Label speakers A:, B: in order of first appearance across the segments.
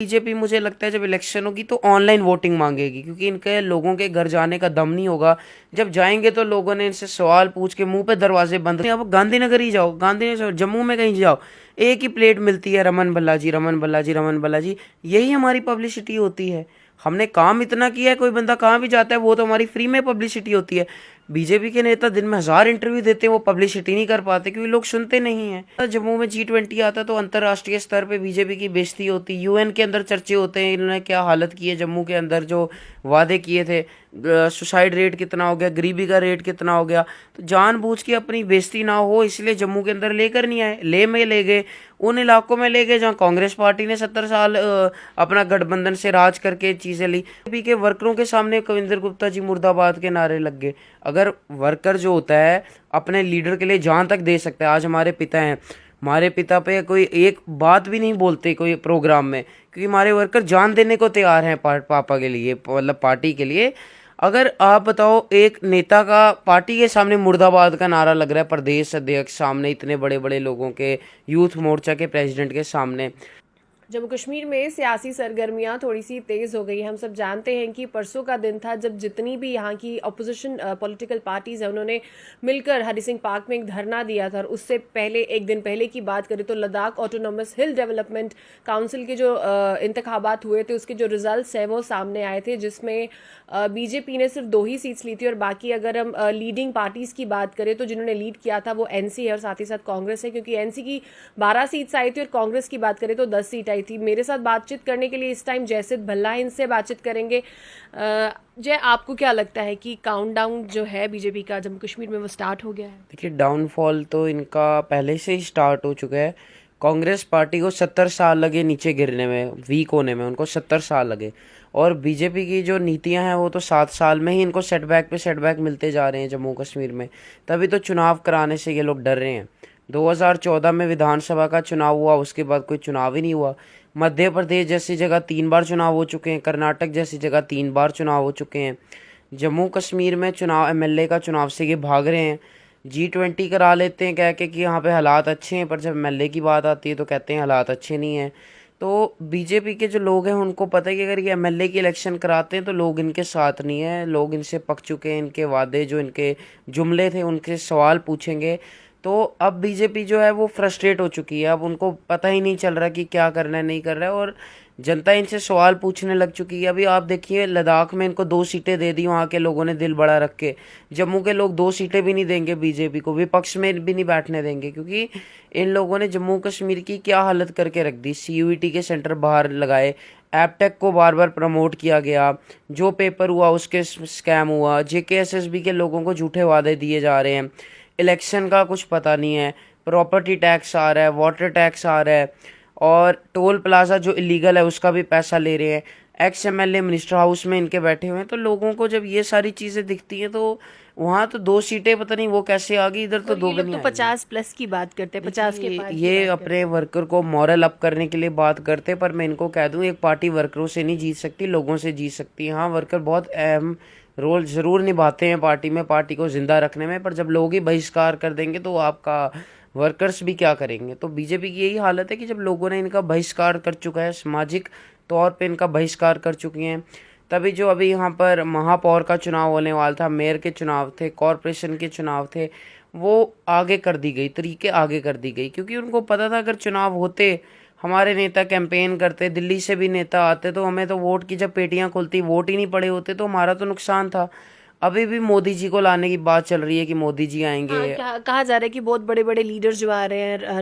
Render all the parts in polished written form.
A: BJP मुझे लगता है जब इलेक्शन होगी तो ऑनलाइन वोटिंग मांगेगी, क्योंकि इनके लोगों के घर जाने का दम नहीं होगा। जब जाएंगे तो लोगों ने इनसे सवाल पूछ के मुंह पे दरवाजे बंद। अब गांधीनगर ही जाओ, गांधीनगर जम्मू में कहीं जाओ, एक ही प्लेट मिलती है, रमन भल्ला जी, रमन भल्ला जी, रमन भल्ला जी। यही हमारी पब्लिसिटी होती है। हमने काम इतना किया है, कोई बंदा कहाँ भी जाता है वो तो हमारी फ्री में पब्लिसिटी होती है। बीजेपी के नेता दिन में 1000 इंटरव्यू देते हैं, वो पब्लिसिटी नहीं कर पाते क्योंकि लोग सुनते नहीं हैं। जम्मू में G20 आता तो अंतर्राष्ट्रीय स्तर पे बीजेपी की बेइज्जती होती, यूएन के अंदर चर्चे होते हैं इन्होंने क्या हालत की है जम्मू के अंदर, जो वादे किए थे, सुसाइड रेट कितना हो गया, गरीबी का रेट कितना हो गया। तो जानबूझ के अपनी बेइज्जती ना हो इसलिए जम्मू के अंदर लेकर नहीं आए, ले में ले गए, उन इलाकों में ले गए जहाँ कांग्रेस पार्टी ने 70 साल अपना गठबंधन से राज करके चीज़ें ली। बीजेपी के वर्करों के सामने कविंदर गुप्ता जी मुर्दाबाद के नारे लग गए। अगर वर्कर जो होता है अपने लीडर के लिए जान तक दे सकता है, आज हमारे पिता हैं, हमारे पिता पे कोई एक बात भी नहीं बोलते कोई प्रोग्राम में, क्योंकि हमारे वर्कर जान देने को तैयार हैं पापा के लिए, मतलब पार्टी के लिए। अगर आप बताओ एक नेता का पार्टी के सामने मुर्दाबाद का नारा लग रहा है, प्रदेश अध्यक्ष सामने, इतने बड़े बड़े लोगों के, यूथ मोर्चा के प्रेसिडेंट के सामने।
B: जम्मू कश्मीर में सियासी सरगर्मियां थोड़ी सी तेज़ हो गई। हम सब जानते हैं कि परसों का दिन था जब जितनी भी यहाँ की अपोजिशन पॉलिटिकल पार्टीज़ हैं उन्होंने मिलकर हरी सिंह पार्क में एक धरना दिया था। और उससे पहले एक दिन पहले की बात करें तो लद्दाख ऑटोनॉमस हिल डेवलपमेंट काउंसिल के जो इंतखाबात हुए थे उसके जो रिजल्ट्स हैं वो सामने आए थे, जिसमें बीजेपी ने सिर्फ 2 ही सीट्स ली थी। और बाकी अगर हम लीडिंग पार्टीज़ की बात करें तो जिन्होंने लीड किया था वो एनसी है और साथ ही साथ कांग्रेस है, क्योंकि एनसी की 12 सीट्स आई थी और कांग्रेस की बात करें तो 10 सीट आई थी। मेरे साथ बातचीत करने के लिए इस टाइम जयसिद्ध भल्ला है, इनसे बातचीत करेंगे। जय, आपको क्या लगता है कि काउंटडाउन जो है बीजेपी का जम्मू कश्मीर में वो स्टार्ट हो गया है?
A: देखिए, डाउनफॉल तो इनका पहले से ही स्टार्ट हो चुका है। कांग्रेस पार्टी को 70 साल लगे नीचे गिरने में, वीक होने में, उनको 70 साल लगे। और बीजेपी की जो नीतियां हैं वो तो 7 साल में ही इनको सेटबैक पे सेटबैक मिलते जा रहे हैं जम्मू कश्मीर में। तभी तो चुनाव कराने से ये लोग डर रहे हैं। 2014 में विधानसभा का चुनाव हुआ, उसके बाद कोई चुनाव ही नहीं हुआ। मध्य प्रदेश जैसी जगह 3 बार चुनाव हो चुके हैं, कर्नाटक जैसी जगह 3 बार चुनाव हो चुके हैं। जम्मू कश्मीर में चुनाव, एमएलए का चुनाव से ये भाग रहे हैं। G20 करा लेते हैं कह के कि यहाँ पे हालात अच्छे हैं, पर जब एमएलए की बात आती है तो कहते हैं हालात अच्छे नहीं हैं। तो बीजेपी के जो लोग हैं उनको पता है कि अगर ये एमएलए की इलेक्शन कराते हैं तो लोग इनके साथ नहीं है, लोग इनसे पक चुके हैं, इनके वादे जो इनके जुमले थे उनके सवाल पूछेंगे। तो अब बीजेपी जो है वो फ्रस्ट्रेट हो चुकी है, अब उनको पता ही नहीं चल रहा कि क्या करना है नहीं कर रहा है, और जनता इनसे सवाल पूछने लग चुकी है। अभी आप देखिए लद्दाख में इनको 2 सीटें दे दी वहाँ के लोगों ने दिल बड़ा रख के। जम्मू के लोग 2 सीटें भी नहीं देंगे बीजेपी को, विपक्ष में भी नहीं बैठने देंगे, क्योंकि इन लोगों ने जम्मू कश्मीर की क्या हालत करके रख दी। CUET के सेंटर बाहर लगाए, एपटेक को बार बार प्रमोट किया गया, जो पेपर हुआ उसके स्कैम हुआ, JKSSB के लोगों को झूठे वादे दिए जा रहे हैं, इलेक्शन का कुछ पता नहीं है, प्रॉपर्टी टैक्स आ रहा है, वाटर टैक्स आ रहा है, और टोल प्लाजा जो इलीगल है उसका भी पैसा ले रहे हैं। एक्स एमएलए मिनिस्टर हाउस में इनके बैठे हुए हैं। तो लोगों को जब ये सारी चीज़ें दिखती हैं तो वहाँ तो 2 सीटें पता नहीं वो कैसे आ गई, इधर तो 2 भी नहीं
B: तो 50 प्लस की बात करते हैं, 50 के पार की
A: ये
B: बात
A: अपने वर्कर को मॉरल अप करने के लिए बात करते हैं। पर मैं इनको कह दूं, एक पार्टी वर्करों से नहीं जीत सकती, लोगों से जीत सकती है। हाँ, वर्कर बहुत अहम रोल ज़रूर निभाते हैं पार्टी में, पार्टी को ज़िंदा रखने में, पर जब लोग ही बहिष्कार कर देंगे तो आपका वर्कर्स भी क्या करेंगे। तो बीजेपी की यही हालत है कि जब लोगों ने इनका बहिष्कार कर चुका है, सामाजिक तौर पे इनका बहिष्कार कर चुकी हैं, तभी जो अभी यहाँ पर महापौर का चुनाव होने वाला था, मेयर के चुनाव थे, कॉरपोरेशन के चुनाव थे, वो आगे कर दी गई, तरीके आगे कर दी गई, क्योंकि उनको पता था अगर चुनाव होते, हमारे नेता कैंपेन करते, दिल्ली से भी नेता आते, तो हमें तो वोट की जब पेटियां खुलती वोट ही नहीं पड़े होते तो हमारा तो नुकसान था। अभी भी मोदी जी को लाने की बात चल रही है कि मोदी जी आएंगे।
B: हाँ, कहा जा रहा है कि बहुत बड़े बड़े लीडर्स जो आ रहे हैं,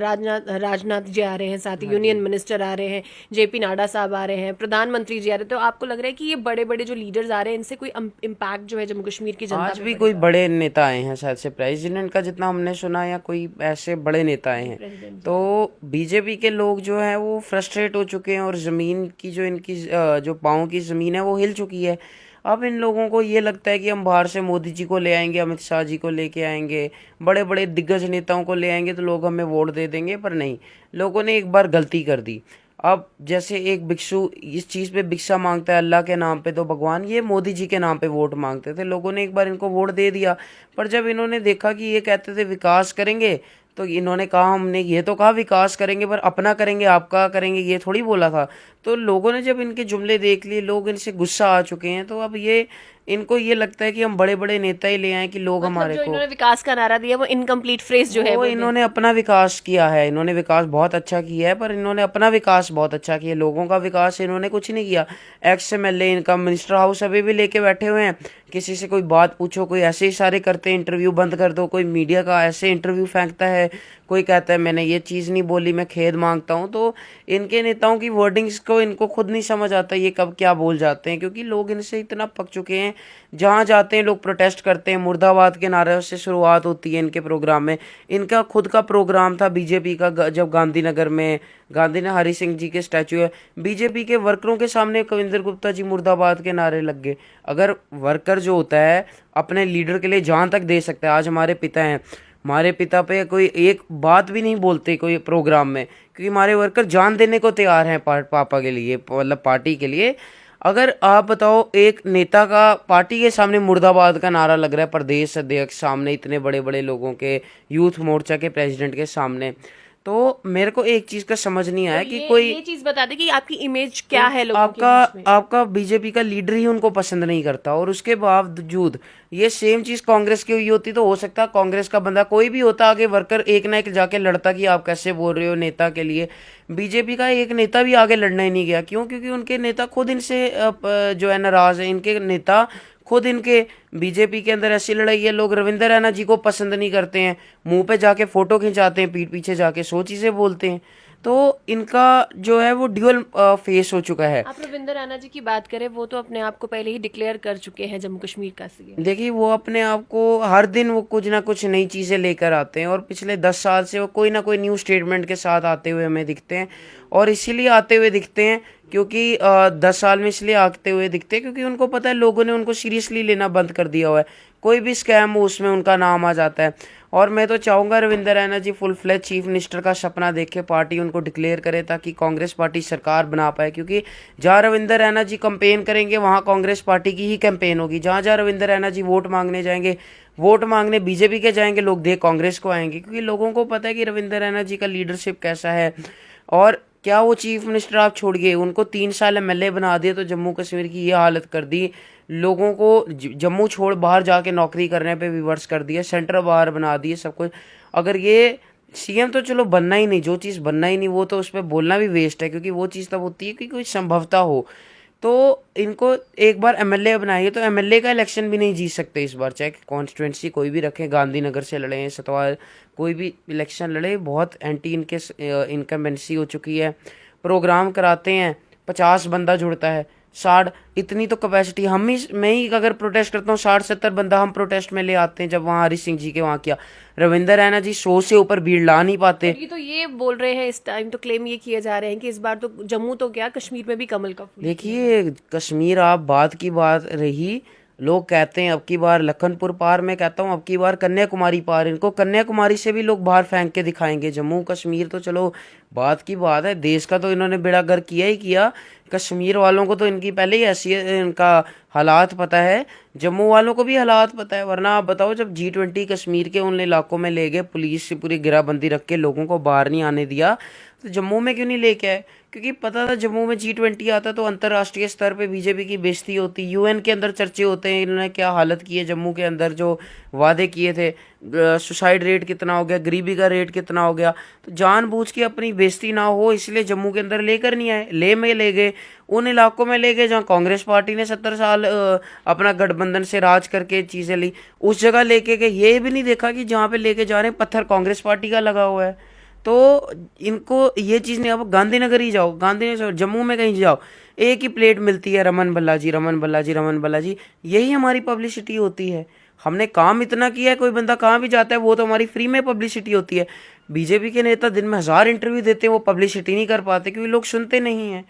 B: राजनाथ जी आ रहे हैं, साथ ही यूनियन मिनिस्टर आ रहे हैं, JP नड्डा साहब आ रहे हैं, प्रधानमंत्री जी आ रहे हैं। तो आपको लग रहा है कि ये बड़े बड़े जो लीडर्स आ रहे हैं इनसे कोई इम्पैक्ट जो है जम्मू कश्मीर की जनता
A: आज
B: पे
A: भी कोई
B: पड़ेगा?
A: बड़े नेता आए हैं, शायद से प्रेसिडेंट का जितना हमने सुना, या कोई ऐसे बड़े नेता आए हैं।
B: प्रेसिडेंट जी।
A: तो बीजेपी के लोग जो हैं वो फ्रस्ट्रेट हो चुके हैं, और ज़मीन की जो इनकी जो पाँव की ज़मीन है वो हिल चुकी है। अब इन लोगों को ये लगता है कि हम बाहर से मोदी जी को ले आएंगे, अमित शाह जी को लेके आएंगे, बड़े बड़े दिग्गज नेताओं को ले आएंगे तो लोग हमें वोट दे देंगे। पर नहीं, लोगों ने एक बार गलती कर दी। अब जैसे एक भिक्षु इस चीज़ पे भिक्षा मांगता है अल्लाह के नाम पे, तो भगवान ये मोदी जी के नाम पे वोट मांगते थे। लोगों ने एक बार इनको वोट दे दिया, पर जब इन्होंने देखा कि ये कहते थे विकास करेंगे, तो इन्होंने कहा हमने ये तो कहा विकास करेंगे पर अपना करेंगे, आपका करेंगे ये थोड़ी बोला था। तो लोगों ने जब इनके जुमले देख लिए, लोग इनसे गुस्सा आ चुके हैं, तो अब ये इनको ये लगता है कि हम बड़े बड़े नेता ही ले आए कि लोग
B: मतलब
A: हमारे
B: जो
A: को।
B: इन्होंने विकास का नारा दिया वो इनकम्प्लीट फ्रेज जो है
A: वो
B: वो दे।
A: इन्होंने अपना विकास किया है, इन्होंने विकास बहुत अच्छा किया है, पर इन्होंने अपना विकास बहुत अच्छा किया, लोगों का विकास इन्होंने कुछ नहीं किया। एक्स एमएलए इनका मिनिस्टर हाउस अभी भी लेके बैठे हुए हैं, किसी से कोई बात पूछो, कोई ऐसे इशारे करते हैं इंटरव्यू बंद कर दो, कोई मीडिया का ऐसे इंटरव्यू फेंकता है, कोई कहता है मैंने ये चीज़ नहीं बोली, मैं खेद मांगता हूँ। तो इनके नेताओं की वर्डिंग्स को इनको खुद नहीं समझ आता ये कब क्या बोल जाते हैं, क्योंकि लोग इनसे इतना पक चुके हैं। जहाँ जाते हैं लोग प्रोटेस्ट करते हैं, मुर्दाबाद के नारे से शुरुआत होती है इनके प्रोग्राम में। इनका खुद का प्रोग्राम था बीजेपी का, जब गांधीनगर में गांधी ने हरि सिंह जी के स्टैचू है, बीजेपी के वर्करों के सामने कविंदर गुप्ता जी मुर्दाबाद के नारे लग गए। अगर वर्कर जो होता है अपने लीडर के लिए जान तक दे सकता है, आज हमारे पिता हैं, हमारे पिता पे कोई एक बात भी नहीं बोलते कोई प्रोग्राम में, क्योंकि हमारे वर्कर जान देने को तैयार हैं पापा के लिए, मतलब पार्टी के लिए। अगर आप बताओ एक नेता का पार्टी के सामने मुर्दाबाद का नारा लग रहा है, प्रदेश अध्यक्ष सामने, इतने बड़े बड़े लोगों के, यूथ मोर्चा के प्रेसिडेंट के सामने, तो मेरे को एक चीज का समझ नहीं आया
B: तो
A: कि
B: ये
A: कोई
B: ये चीज बता दे कि आपकी इमेज क्या है लोगों के
A: आपका
B: बीच में।
A: आपका बीजेपी का लीडर ही उनको पसंद नहीं करता, और उसके बावजूद ये सेम चीज कांग्रेस की हुई होती तो हो सकता है कांग्रेस का बंदा कोई भी होता आगे वर्कर एक ना एक जाके लड़ता कि आप कैसे बोल रहे हो नेता के लिए। बीजेपी का एक नेता भी आगे लड़ना ही नहीं गया, क्यों? क्योंकि उनके नेता खुद इनसे जो है नाराज है। इनके नेता खुद इनके बीजेपी के अंदर ऐसी लड़ाई है, लोग रविंदर रैना जी को पसंद नहीं करते हैं, मुंह पे जाके फोटो खिंचाते हैं, पीठ पीछे जाके 100 चीजें बोलते हैं। तो इनका जो है वो ड्यूअल फेस हो चुका है।
B: आप रविंदर रैना जी की बात करें, वो तो अपने आप को पहले ही डिक्लेयर कर चुके हैं जम्मू कश्मीर का सीएम।
A: देखिए वो अपने आप को हर दिन वो कुछ ना कुछ नई चीज़ें लेकर आते हैं, और पिछले 10 साल से वो कोई ना कोई न्यू स्टेटमेंट के साथ आते हुए हमें दिखते हैं। और इसीलिए आते हुए दिखते हैं क्योंकि 10 साल में इसलिए आते हुए दिखते हैं क्योंकि उनको पता है लोगों ने उनको सीरियसली लेना बंद कर दिया हुआ है। कोई भी स्कैम हो उसमें उनका नाम आ जाता है। और मैं तो चाहूँगा रविंदर रैना जी फुल फ्लेज चीफ मिनिस्टर का सपना देखे, पार्टी उनको डिक्लेयर करे ताकि कांग्रेस पार्टी सरकार बना पाए। क्योंकि जहाँ रविंदर रैना जी कंपेन करेंगे वहाँ कांग्रेस पार्टी की ही कैंपेन होगी। जहाँ जहाँ रविंदर रैना जी वोट मांगने जाएंगे, वोट मांगने बीजेपी के जाएंगे, लोग देख कांग्रेस को आएंगे, क्योंकि लोगों को पता है कि रविंदर रैना जी का लीडरशिप कैसा है। और क्या वो चीफ मिनिस्टर आप छोड़िए, उनको 3 साल एमएलए बना दिया तो जम्मू कश्मीर की ये हालत कर दी। लोगों को जम्मू छोड़ बाहर जाके नौकरी करने पे विवर्स कर दिया, सेंटर बाहर बना दिए, सब कुछ। अगर ये सीएम तो चलो बनना ही नहीं, जो चीज़ बनना ही नहीं वो तो उस पर बोलना भी वेस्ट है, क्योंकि वो चीज़ तब होती है कि कोई संभवता हो। तो इनको एक बार एमएलए बनाइए, तो एमएलए का इलेक्शन भी नहीं जीत सकते इस बार, चाहे कॉन्स्टिट्यूंसी कोई भी रखें, गांधीनगर से लड़े, सतवाल, कोई भी इलेक्शन लड़े, बहुत एंटी इनके इनकम्बेंसी हो चुकी है। प्रोग्राम कराते हैं, 50 बंदा जुड़ता है, 60, इतनी तो कैपेसिटी हम ही, मैं ही अगर प्रोटेस्ट करता हूँ 60-70 बंदा हम प्रोटेस्ट में ले आते हैं। जब वहाँ हरी सिंह जी के वहाँ किया, रविंदर रैना जी 100 से ऊपर भीड़ ला नहीं पाते।
B: ये तो ये बोल रहे हैं इस टाइम, तो क्लेम ये किए जा रहे हैं कि इस बार तो जम्मू तो क्या कश्मीर में भी कमल का फूल।
A: देखिए कश्मीर आप बात की बात रही, लोग कहते हैं अब की बार लखनपुर पार, मैं कहता हूँ अब की बार कन्याकुमारी पार, इनको कन्याकुमारी से भी लोग बाहर फेंक के दिखाएंगे। जम्मू कश्मीर तो चलो बात की बात है, देश का तो इन्होंने बेड़ा गर्क किया ही किया। कश्मीर वालों को तो इनकी पहले ही ऐसी इनका हालात पता है, जम्मू वालों को भी हालात पता है। वरना आप बताओ जब G20 कश्मीर के उन इलाकों में ले गए, पुलिस से पूरी घेराबंदी रख के लोगों को बाहर नहीं आने दिया, तो जम्मू में क्यों नहीं लेके आए? क्योंकि पता था जम्मू में G20 आता तो अंतर्राष्ट्रीय स्तर पे बीजेपी की बेइज्जती होती, यूएन के अंदर चर्चे होते हैं इन्होंने क्या हालत की है जम्मू के अंदर, जो वादे किए थे, सुसाइड रेट कितना हो गया, गरीबी का रेट कितना हो गया। तो जानबूझ के अपनी बेइज्जती ना हो इसलिए जम्मू के अंदर लेकर नहीं आए, ले में ले गए, उन इलाकों में ले गए जहाँ कांग्रेस पार्टी ने 70 साल अपना गठबंधन से राज करके चीज़ें ली, उस जगह लेके गए। ये भी नहीं देखा कि जहाँ पे लेके जा रहे हैं पत्थर कांग्रेस पार्टी का लगा हुआ है। तो इनको ये चीज़ नहीं, अब गांधीनगर ही जाओ, गांधीनगर जम्मू में कहीं जाओ, एक ही प्लेट मिलती है, रमन भल्ला जी, रमन भल्ला जी, रमन भल्ला जी, यही हमारी पब्लिसिटी होती है। हमने काम इतना किया है, कोई बंदा कहाँ भी जाता है वो तो हमारी फ्री में पब्लिसिटी होती है। बीजेपी के नेता दिन में 1000 इंटरव्यू देते हैं, वो पब्लिसिटी नहीं कर पाते क्योंकि लोग सुनते नहीं हैं।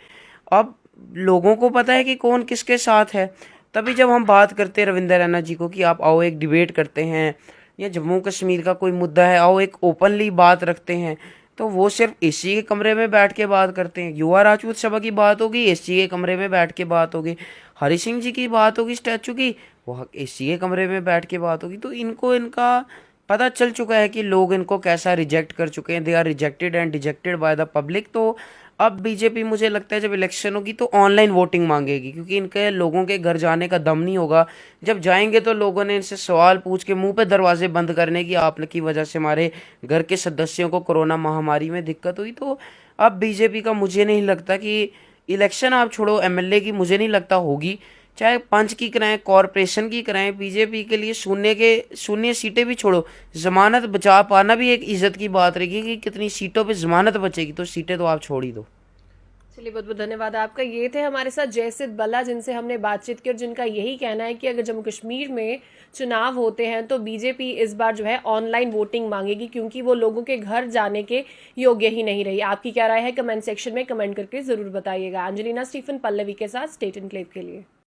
A: अब लोगों को पता है कि कौन किसके साथ है। तभी जब हम बात करते हैं रविंदर रैना जी को कि आप आओ एक डिबेट करते हैं, या जम्मू कश्मीर का कोई मुद्दा है आओ एक ओपनली बात रखते हैं, तो वो सिर्फ एसी के कमरे में बैठ के बात करते हैं। युवा राजपूत सभा की बात होगी, एसी के कमरे में बैठ के बात होगी। हरि सिंह जी की बात होगी स्टैचू की, वो एसी के कमरे में बैठ के बात होगी। तो इनको इनका पता चल चुका है कि लोग इनको कैसा रिजेक्ट कर चुके हैं, they are rejected and dejected by the public. तो अब बीजेपी मुझे लगता है जब इलेक्शन होगी तो ऑनलाइन वोटिंग मांगेगी, क्योंकि इनके लोगों के घर जाने का दम नहीं होगा। जब जाएंगे तो लोगों ने इनसे सवाल पूछ के मुंह पे दरवाजे बंद करने की आपने की वजह से हमारे घर के सदस्यों को कोरोना महामारी में दिक्कत हुई। तो अब बीजेपी का मुझे नहीं लगता कि इलेक्शन, आप छोड़ो एमएलए की, मुझे नहीं लगता होगी। चाहे पंच की कराएं, कॉरपोरेशन की कराएं, बीजेपी के लिए शून्य सीटें भी छोड़ो, जमानत बचा पाना भी एक इज्जत की बात रहेगी कि कितनी सीटों पे जमानत बचेगी। तो सीटें तो आप छोड़ ही दो।
B: चलिए, बहुत बहुत धन्यवाद आपका। ये थे हमारे साथ जयसिद्ध बल्ला, जिनसे हमने बातचीत की और जिनका यही कहना है कि अगर जम्मू कश्मीर में चुनाव होते हैं तो बीजेपी इस बार जो है ऑनलाइन वोटिंग मांगेगी, क्योंकि वो लोगों के घर जाने के योग्य ही नहीं रही। आपकी क्या राय है कमेंट सेक्शन में कमेंट करके जरूर बताइएगा। एंजेलिना स्टीफन पल्लवी के साथ स्टेट एनक्लेव के लिए।